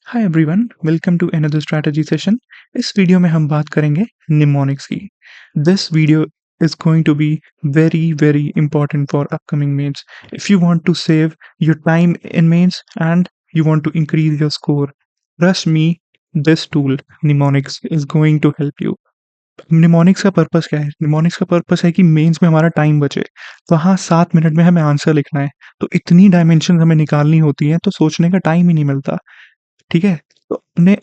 Hi everyone, welcome to another strategy session. इस video में हम बात करेंगे निमोनिक्स की। This video is going to be very very important for upcoming mains. If you want to save your time in mains and you want to increase your score, trust me, this tool mnemonics is going to help you. Mnemonics का purpose क्या है? Mnemonics का purpose है कि mains में हमारा time बचे। वहाँ 7 मिनट में हमें आंसर लिखना है, तो इतनी डायमेंशन हमें निकालनी होती है, तो सोचने का टाइम ही नहीं मिलता। ठीक है, तो अपने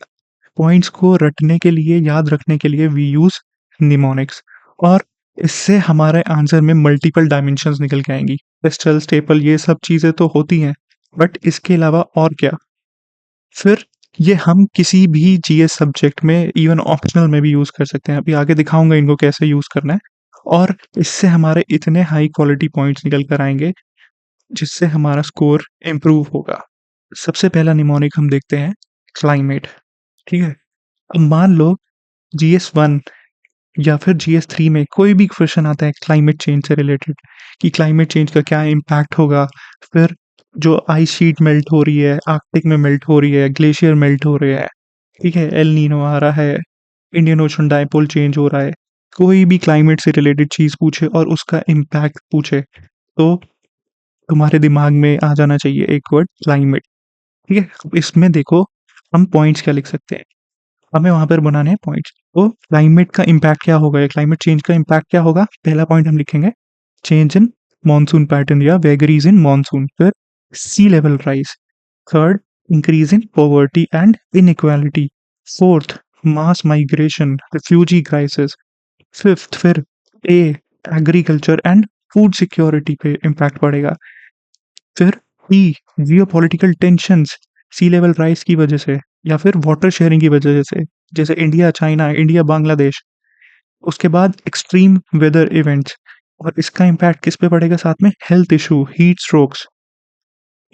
पॉइंट्स को रटने के लिए, याद रखने के लिए वी यूज निमोनिक्स, और इससे हमारे आंसर में मल्टीपल डायमेंशंस निकल के आएंगी। क्रिस्टल, स्टेपल, ये सब चीजें तो होती हैं, बट इसके अलावा और क्या। फिर ये हम किसी भी जीएस सब्जेक्ट में, इवन ऑप्शनल में भी यूज कर सकते हैं। अभी आगे दिखाऊंगा इनको कैसे यूज करना है, और इससे हमारे इतने हाई क्वालिटी पॉइंट्स निकल कर आएंगे जिससे हमारा स्कोर इम्प्रूव होगा। सबसे पहला निमोनिक हम देखते हैं, क्लाइमेट। ठीक है, अब मान लो जीएस 1 या फिर जीएस 3 में कोई भी क्वेश्चन आता है क्लाइमेट चेंज से रिलेटेड, कि क्लाइमेट चेंज का क्या इम्पैक्ट होगा। फिर जो आइस शीट मेल्ट हो रही है, आर्कटिक में मेल्ट हो रही है, ग्लेशियर मेल्ट हो रहे हैं, ठीक है, एल नीनो आ रहा है, इंडियन ओशन डाइपोल चेंज हो रहा है, कोई भी क्लाइमेट से रिलेटेड चीज पूछे और उसका इम्पैक्ट पूछे, तो तुम्हारे दिमाग में आ जाना चाहिए एक वर्ड, क्लाइमेट। ठीक है, अब इसमें देखो हम पॉइंट्स क्या लिख सकते हैं। हमें वहां पर बनाने हैं पॉइंट्स। तो क्लाइमेट का इम्पैक्ट क्या होगा, या क्लाइमेट चेंज का इम्पैक्ट क्या होगा। पहला पॉइंट हम लिखेंगे, चेंज इन मॉनसून पैटर्न या वेगरीज इन मॉनसून। फिर sea level rise. Third, increase in poverty and inequality. Fourth, mass migration, refugee crisis. Fifth, फिर uh, agriculture and food security पे इम्पैक्ट पड़ेगा। फिर uh, geopolitical tensions, sea level rise की वजह से या फिर वाटर शेयरिंग की वजह से, जैसे इंडिया चाइना, इंडिया बांग्लादेश। उसके बाद एक्सट्रीम वेदर इवेंट्स, और इसका इम्पैक्ट किस पे पड़ेगा साथ में, हेल्थ इशू, हीट स्ट्रोक्स।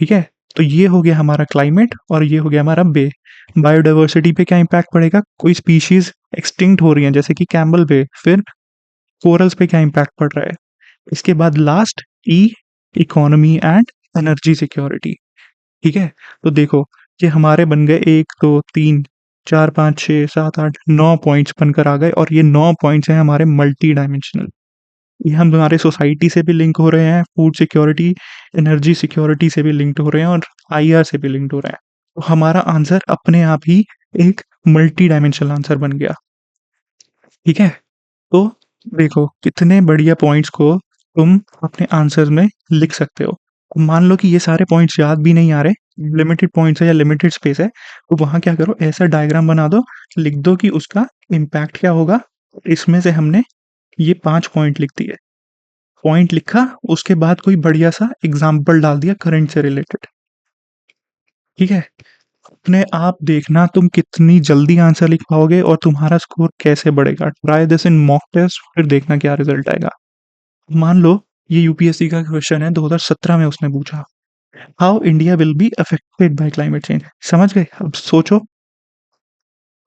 ठीक है, तो ये हो गया हमारा क्लाइमेट, और ये हो गया हमारा बे। बायोडाइवर्सिटी पे क्या इम्पैक्ट पड़ेगा, कोई स्पीशीज एक्सटिंक्ट हो रही हैं जैसे कि कैम्बल बे। फिर कोरल्स पे क्या इम्पैक्ट पड़ रहा है। इसके बाद last, E, economy and energy security. ठीक है, तो देखो ये हमारे बन गए 1, 2, 3, 4, 5, 6, 7, 8, 9 पॉइंट्स बनकर आ गए, और ये 9 पॉइंट्स हैं हमारे मल्टी डायमेंशनल। ये हम हमारे सोसाइटी से भी लिंक हो रहे हैं, फूड सिक्योरिटी, एनर्जी सिक्योरिटी से भी लिंक्ड हो रहे हैं, और आईआर से भी लिंक्ड हो रहे हैं। तो हमारा आंसर अपने आप ही एक मल्टी डायमेंशनल आंसर बन गया। ठीक है, तो देखो कितने बढ़िया पॉइंट्स को तुम अपने आंसर में लिख सकते हो। मान लो कि ये सारे पॉइंट्स याद भी नहीं आ रहे, लिमिटेड पॉइंट्स है या लिमिटेड स्पेस है, तो वहां क्या करो, ऐसा डायग्राम बना दो, लिख दो कि उसका इम्पैक्ट क्या होगा। इसमें से हमने ये 5 पॉइंट लिख दिए। पॉइंट लिखा, उसके बाद कोई बढ़िया सा एग्जाम्पल डाल दिया करंट से रिलेटेड। ठीक है, अपने आप देखना तुम कितनी जल्दी आंसर लिख पाओगे और तुम्हारा स्कोर कैसे बढ़ेगा। Try this in mock test, फिर देखना क्या रिजल्ट आएगा। मान लो ये यूपीएससी का क्वेश्चन है, 2017 में उसने पूछा, how India will be affected by climate change. समझ गए? अब सोचो,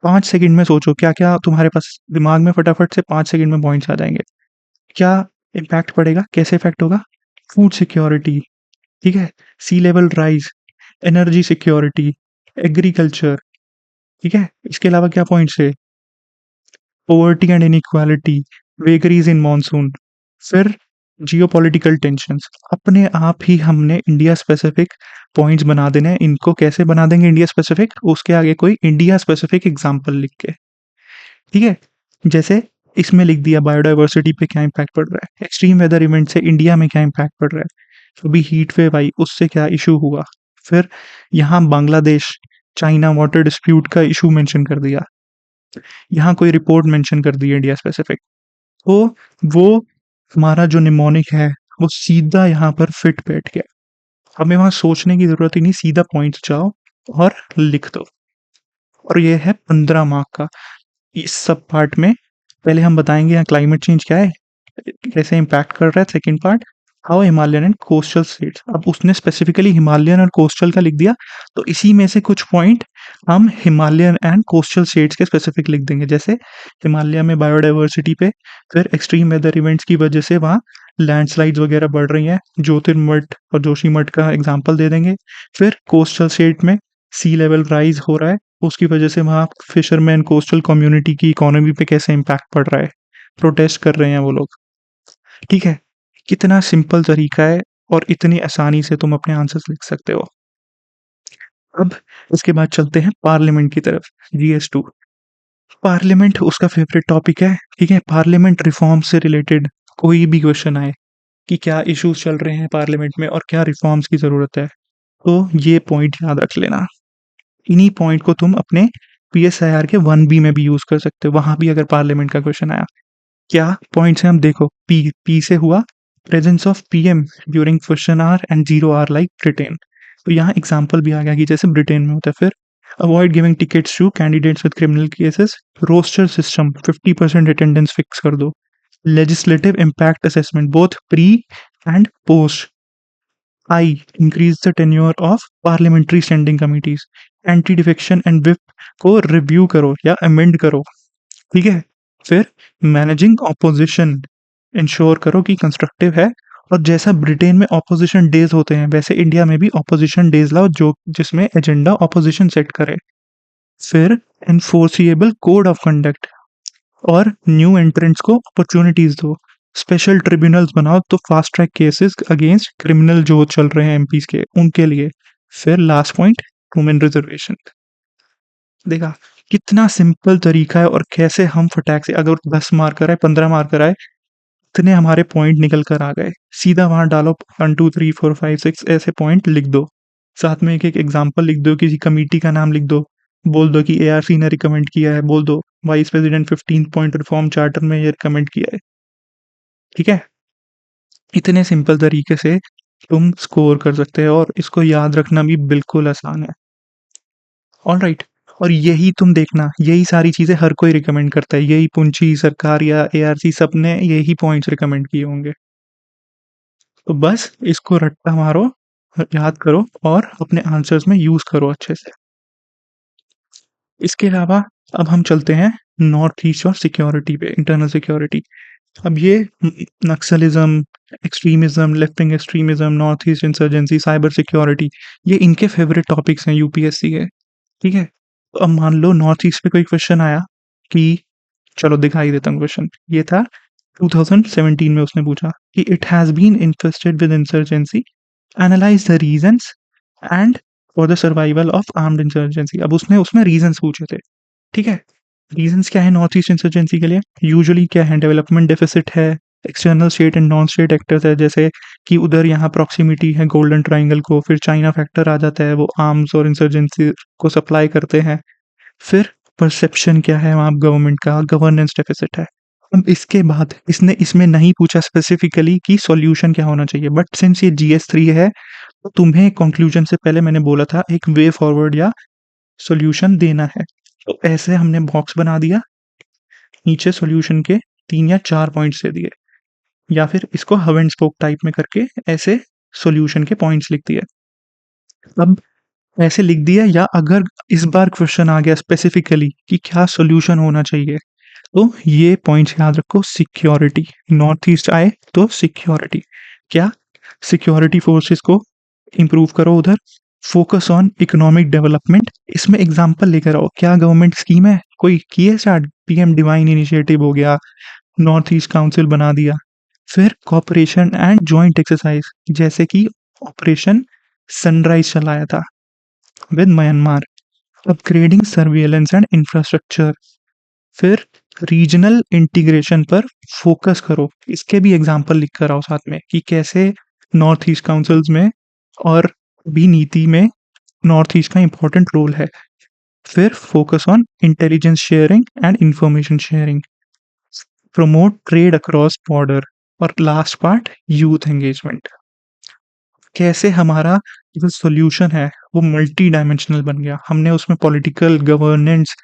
5 सेकंड में सोचो, क्या क्या तुम्हारे पास दिमाग में फटाफट से 5 सेकंड में पॉइंट्स आ जाएंगे। क्या इम्पैक्ट पड़ेगा, कैसे इफेक्ट होगा। फूड सिक्योरिटी, ठीक है, sea level rise, energy security, agriculture. ठीक है, इसके अलावा क्या पॉइंट्स है, poverty and inequality, vagaries in monsoon. फिर जियोपॉलिटिकल टेंशंस। अपने आप ही हमने इंडिया स्पेसिफिक पॉइंट्स बना देने हैं। इनको कैसे बना देंगे इंडिया स्पेसिफिक, उसके आगे कोई इंडिया स्पेसिफिक एग्जांपल लिख के। ठीक है, जैसे इसमें लिख दिया बायोडाइवर्सिटी पे क्या इम्पैक्ट पड़ रहा है, एक्सट्रीम वेदर इवेंट से इंडिया में क्या इम्पैक्ट पड़ रहा है, अभी हीट वेव आई उससे क्या इशू हुआ। फिर यहाँ बांग्लादेश चाइना वाटर डिस्प्यूट का इशू मेंशन कर दिया, यहाँ कोई रिपोर्ट मेंशन कर दी इंडिया स्पेसिफिक। तो वो हमारा जो निमोनिक है वो सीधा यहाँ पर फिट बैठ गया। हमें वहां सोचने की जरूरत ही नहीं, सीधा पॉइंट जाओ और लिख दो। और ये है 15 मार्क का। इस सब पार्ट में पहले हम बताएंगे यहाँ क्लाइमेट चेंज क्या है, कैसे इम्पैक्ट कर रहा है। Second part, how Himalayan and coastal states. अब उसने स्पेसिफिकली हिमालयन और कोस्टल का लिख दिया, तो इसी में से कुछ पॉइंट हम हिमालयन एंड कोस्टल स्टेट्स के स्पेसिफिक लिख देंगे। जैसे हिमालय में बायोडाइवर्सिटी पे, फिर एक्सट्रीम वेदर इवेंट्स की वजह से वहाँ लैंडस्लाइड्स वगैरह बढ़ रही हैं, ज्योतिर्मठ और जोशीमठ का एग्जाम्पल दे देंगे। फिर कोस्टल स्टेट में सी लेवल राइज हो रहा है, उसकी वजह से वहाँ फिशरमैन कोस्टल कम्युनिटी की इकोनॉमी पे कैसे इम्पैक्ट पड़ रहा है, प्रोटेस्ट कर रहे हैं वो लोग। ठीक है, कितना सिंपल तरीका है और इतनी आसानी से तुम अपने आंसर्स लिख सकते हो। अब उसके बाद चलते हैं पार्लियामेंट की तरफ। जीएस2 पार्लियामेंट उसका फेवरेट टॉपिक है। ठीक है, पार्लियामेंट रिफॉर्म से रिलेटेड कोई भी क्वेश्चन आए कि क्या इश्यूज चल रहे हैं पार्लियामेंट में और क्या रिफॉर्म्स की ज़रूरत है, तो ये पॉइंट याद रख लेना। इन्हीं पॉइंट को तुम अपने पीएसआईआर के 1B में भी यूज़ कर सकते हो, वहाँ भी अगर पार्लियामेंट का क्वेश्चन आया। क्या पॉइंट्स हैं हम देखो, पी से हुआ presence of PM during question hour and 0 hour like Britain. तो यहाँ एग्जाम्पल भी आ गया कि जैसे ब्रिटेन में होता है। फिर avoid giving tickets to candidates with criminal cases, roster system 50% attendance fix कर दो, legislative impact assessment both pre and post, I increase the tenure of parliamentary standing committees, anti defection and whip को review करो या amend करो। ठीक है, फिर managing opposition ensure करो कि कंस्ट्रक्टिव है, और जैसा ब्रिटेन में ऑपोजिशन डेज होते हैं वैसे इंडिया में भी ऑपोजिशन डेज लाओ जो जिसमें एजेंडा ऑपोजिशन सेट करे। फिर एनफोर्सिएबल कोड ऑफ कंडक्ट और न्यू एंट्रेंट्स को अपॉर्चुनिटीज दो, स्पेशल ट्रिब्यूनल्स बनाओ तो fast track cases against criminal जो चल रहे हैं एमपीज के उनके लिए। फिर लास्ट पॉइंट, वुमेन रिजर्वेशन। देखा कितना सिंपल तरीका है और कैसे हम फटाक से, अगर 10 मार्कर आए 15 मार्कर आए, इतने हमारे पॉइंट निकल कर आ गए। सीधा वहां डालो 1 2 3 4 5 6 ऐसे पॉइंट लिख दो, साथ में एक एक एग्जाम्पल लिख दो, किसी कमेटी का नाम लिख दो, बोल दो कि एआरसी ने रिकमेंड किया है, बोल दो vice president 15 point reform charter में ये रिकमेंड किया है। ठीक है, इतने सिंपल तरीके से तुम स्कोर कर सकते हो और इसको याद रखना भी बिल्कुल आसान है। ऑलराइट, और यही तुम देखना, यही सारी चीज़ें हर कोई रिकमेंड करता है, यही पुंछी सरकार या एआरसी सब ने यही पॉइंट्स रिकमेंड किए होंगे। तो बस इसको रट्टा मारो, याद करो और अपने आंसर्स में यूज़ करो अच्छे से। इसके अलावा अब हम चलते हैं नॉर्थ ईस्ट और सिक्योरिटी पे, इंटरनल सिक्योरिटी। अब ये Naxalism, extremism, left wing extremism, north east insurgency, cyber security, ये इनके फेवरेट टॉपिक्स हैं यूपीएससी के। ठीक है, तो अब मान लो नॉर्थ ईस्ट पे कोई क्वेश्चन आया कि, चलो दिखाई देता हूँ क्वेश्चन, ये था 2017 में उसने पूछा कि it has been infested with insurgency, analyse the reasons and for the survival of armed insurgency. अब उसने उसमें रीजंस पूछे थे। ठीक है, रीजंस क्या है नॉर्थ ईस्ट इंसर्जेंसी के लिए, यूजुअली क्या है, डेवलपमेंट डेफिसिट है, external state and non state actors है, जैसे कि उधर यहाँ प्रॉक्सिमिटी है गोल्डन ट्राइंगल को, फिर चाइना फैक्टर आ जाता है, वो आर्म्स और इंसर्जेंसी को सप्लाई करते हैं। फिर परसेप्शन क्या है वहाँ गवर्नमेंट का, गवर्नेंस डेफिसिट है। अब इसके बाद इसने इसमें नहीं पूछा स्पेसिफिकली कि सॉल्यूशन क्या होना चाहिए, बट सिंस ये जीएस3 है तो तुम्हें कंक्लूजन से पहले मैंने बोला था एक वे फॉरवर्ड या सॉल्यूशन देना है। तो ऐसे हमने बॉक्स बना दिया, नीचे सॉल्यूशन के 3 या 4 पॉइंट्स दे दिए, या फिर इसको हब एंड स्पोक टाइप में करके ऐसे सॉल्यूशन के पॉइंट्स लिख दिए। अब ऐसे लिख दिया, या अगर इस बार क्वेश्चन आ गया स्पेसिफिकली कि क्या सॉल्यूशन होना चाहिए, तो ये पॉइंट्स याद रखो। सिक्योरिटी, नॉर्थ ईस्ट आए तो सिक्योरिटी, क्या सिक्योरिटी फोर्सेस को इम्प्रूव करो उधर, फोकस ऑन इकोनॉमिक डेवलपमेंट, इसमें एग्जांपल लेकर आओ, क्या गवर्नमेंट स्कीम है कोई की है स्टार्ट, पीएम डिवाइन इनिशिएटिव हो गया, नॉर्थ ईस्ट काउंसिल बना दिया। फिर कॉपरेशन एंड जॉइंट एक्सरसाइज, जैसे कि ऑपरेशन सनराइज चलाया था with Myanmar, upgrading surveillance and infrastructure. फिर रीजनल इंटीग्रेशन पर फोकस करो, इसके भी एग्जांपल लिख कर आओ साथ में कि कैसे नॉर्थ ईस्ट काउंसिल्स में और भी नीति में नॉर्थ ईस्ट का इंपॉर्टेंट रोल है। फिर focus on intelligence sharing and information sharing, promote trade across border, और लास्ट पार्ट यूथ एंगेजमेंट। कैसे हमारा जो सॉल्यूशन है वो मल्टी डायमेंशनल बन गया, हमने उसमें political, governance,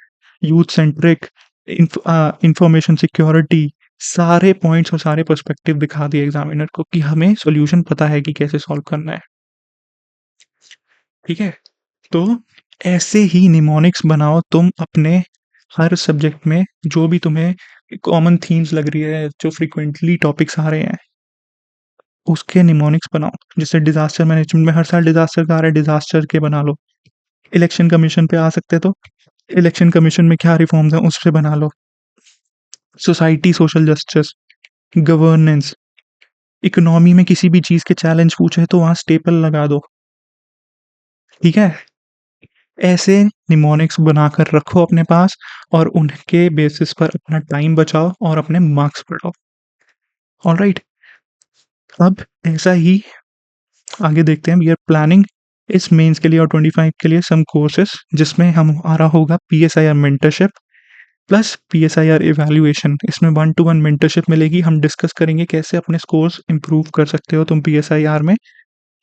youth centric, information security, सारे पॉइंट्स और सारे पर्सपेक्टिव दिखा दिए एग्जामिनर को कि हमें सॉल्यूशन पता है कि कैसे सॉल्व करना है। ठीक है, तो ऐसे ही निमोनिक्स बनाओ तुम अपने हर सब्जेक्ट में, जो भी तुम्हें कॉमन थीम्स लग रही है, जो फ्रिक्वेंटली टॉपिक्स आ रहे हैं उसके निमोनिक्स बनाओ। जैसे डिजास्टर मैनेजमेंट में हर साल डिजास्टर का आ रहा है, डिजास्टर के बना लो। इलेक्शन कमीशन पे आ सकते तो इलेक्शन कमीशन में क्या रिफॉर्म्स हैं उस पे बना लो। Society social justice, governance, economy में किसी भी चीज़ के चैलेंज पूछे तो वहाँ स्टेपल लगा दो, ठीक है? ऐसे निमोनिक्स बनाकर रखो अपने पास और उनके बेसिस पर अपना टाइम बचाओ और अपने मार्क्स बढ़ाओ। ऑलराइट, अब ऐसा ही आगे देखते हैं। वी आर प्लानिंग इस मेंस के लिए और 25 के लिए सम कोर्सेस जिसमें हमारा होगा PSIR mentorship plus PSIR evaluation. इसमें 1 टू 1 मेंटरशिप मिलेगी। हम डिस्कस करेंगे कैसे अपने स्कोर्स इम्प्रूव कर सकते हो तुम पीएसआईआर में,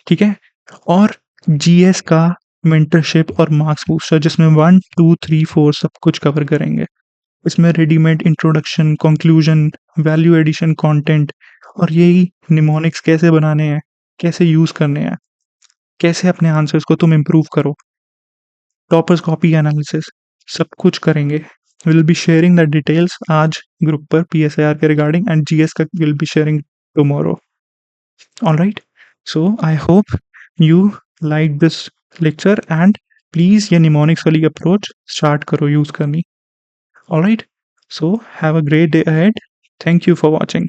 ठीक है? और जीएस का मेंटरशिप और मार्क्स बूस्टर जिसमें 1, 2, 3, 4 सब कुछ कवर करेंगे। इसमें readymade introduction, conclusion, value addition content और यही निमोनिक्स कैसे बनाने हैं, कैसे यूज़ करने हैं, कैसे अपने आंसर्स को तुम इम्प्रूव करो, टॉपर्स कॉपी एनालिसिस सब कुछ करेंगे। Will be sharing the details आज ग्रुप पर पीएसआईआर के रिगार्डिंग एंड जीएस का will be sharing tomorrow. Alright, so I hope you like this lecture and please ये निमोनिक्स वाली अप्रोच स्टार्ट करो यूज़ करनी। Alright, so have a great day ahead. Thank you for watching.